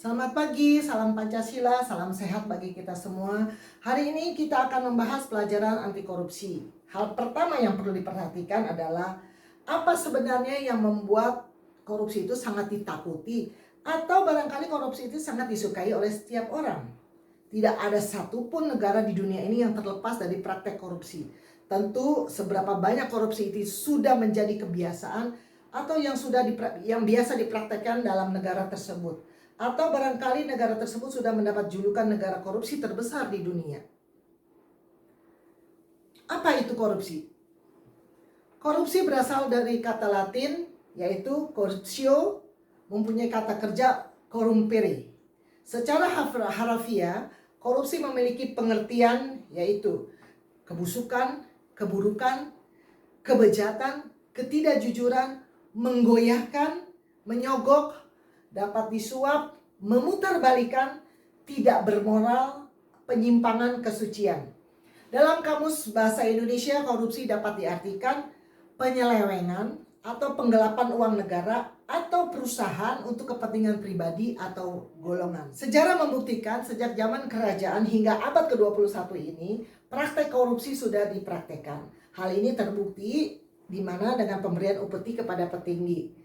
Selamat pagi, salam Pancasila, salam sehat bagi kita semua. Hari ini kita akan membahas pelajaran anti korupsi. Hal pertama yang perlu diperhatikan adalah apa sebenarnya yang membuat korupsi itu sangat ditakuti atau barangkali korupsi itu sangat disukai oleh setiap orang. Tidak ada satupun negara di dunia ini yang terlepas dari praktek korupsi. Tentu seberapa banyak korupsi itu sudah menjadi kebiasaan atau yang biasa dipraktekkan dalam negara tersebut. Atau barangkali negara tersebut sudah mendapat julukan negara korupsi terbesar di dunia. Apa itu korupsi? Korupsi berasal dari kata Latin yaitu corruptio, mempunyai kata kerja corrumpere. Secara harafiah, korupsi memiliki pengertian yaitu kebusukan, keburukan, kebejatan, ketidakjujuran, menggoyahkan, menyogok, dapat disuap, memutarbalikan, tidak bermoral, penyimpangan kesucian. Dalam Kamus Bahasa Indonesia, korupsi dapat diartikan penyelewengan atau penggelapan uang negara atau perusahaan untuk kepentingan pribadi atau golongan. Sejarah membuktikan sejak zaman kerajaan hingga abad ke-21 ini, praktek korupsi sudah dipraktekkan. Hal ini terbukti di mana dengan pemberian upeti kepada petinggi.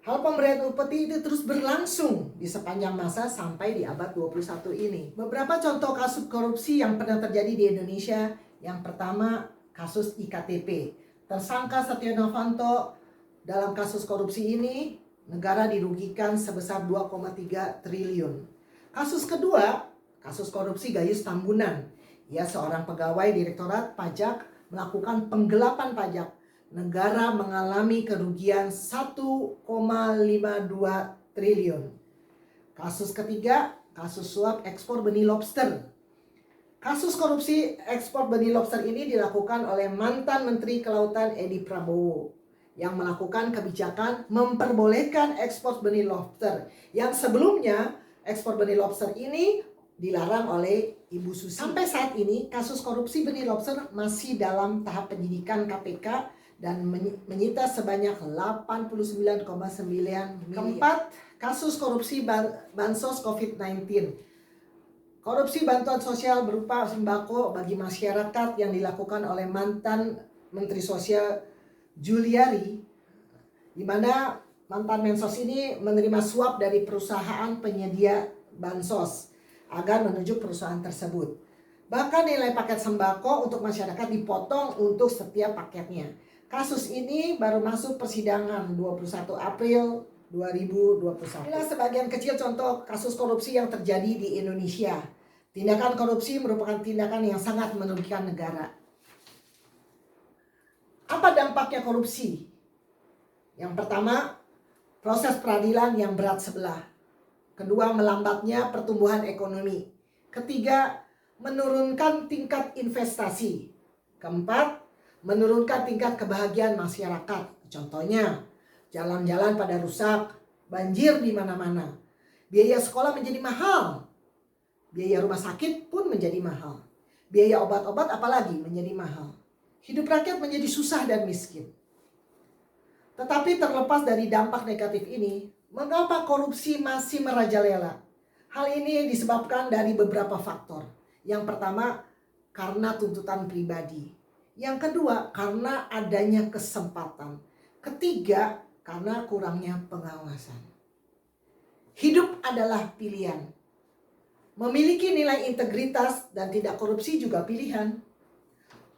Hal pemberian upeti itu terus berlangsung di sepanjang masa sampai di abad 21 ini. Beberapa contoh kasus korupsi yang pernah terjadi di Indonesia. Yang pertama, kasus IKTP. Tersangka Setia Novanto dalam kasus korupsi ini, negara dirugikan sebesar 2,3 triliun. Kasus kedua, kasus korupsi Gayus Tambunan. Ia seorang pegawai Direktorat Pajak melakukan penggelapan pajak. Negara mengalami kerugian 1,52 triliun. Kasus ketiga, kasus suap ekspor benih lobster. Kasus korupsi ekspor benih lobster ini dilakukan oleh mantan Menteri Kelautan Edi Prabowo yang melakukan kebijakan memperbolehkan ekspor benih lobster yang sebelumnya ekspor benih lobster ini dilarang oleh Ibu Susi. Sampai saat ini kasus korupsi benih lobster masih dalam tahap penyidikan KPK dan menyita sebanyak 89,9 miliar. Keempat, kasus korupsi bansos COVID-19. Korupsi bantuan sosial berupa sembako bagi masyarakat yang dilakukan oleh mantan Menteri Sosial Juliari, di mana mantan Mensos ini menerima suap dari perusahaan penyedia bansos agar menuju perusahaan tersebut. Bahkan nilai paket sembako untuk masyarakat dipotong untuk setiap paketnya. Kasus ini baru masuk persidangan 21 April 2021. Inilah sebagian kecil contoh kasus korupsi yang terjadi di Indonesia. Tindakan korupsi merupakan tindakan yang sangat merugikan negara. Apa dampaknya korupsi? Yang pertama, proses peradilan yang berat sebelah. Kedua, melambatnya pertumbuhan ekonomi. Ketiga, menurunkan tingkat investasi. Keempat, menurunkan tingkat kebahagiaan masyarakat. Contohnya, jalan-jalan pada rusak, banjir di mana-mana. Biaya sekolah menjadi mahal. Biaya rumah sakit pun menjadi mahal. Biaya obat-obat apalagi menjadi mahal. Hidup rakyat menjadi susah dan miskin. Tetapi terlepas dari dampak negatif ini, mengapa korupsi masih merajalela? Hal ini disebabkan dari beberapa faktor. Yang pertama, karena tuntutan pribadi. Yang kedua, karena adanya kesempatan. Ketiga, karena kurangnya pengawasan. Hidup adalah pilihan. Memiliki nilai integritas dan tidak korupsi juga pilihan.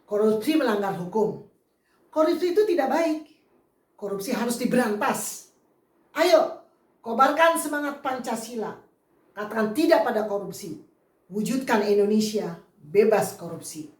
Korupsi melanggar hukum. Korupsi itu tidak baik. Korupsi harus diberantas. Ayo, kobarkan semangat Pancasila. Katakan tidak pada korupsi. Wujudkan Indonesia bebas korupsi.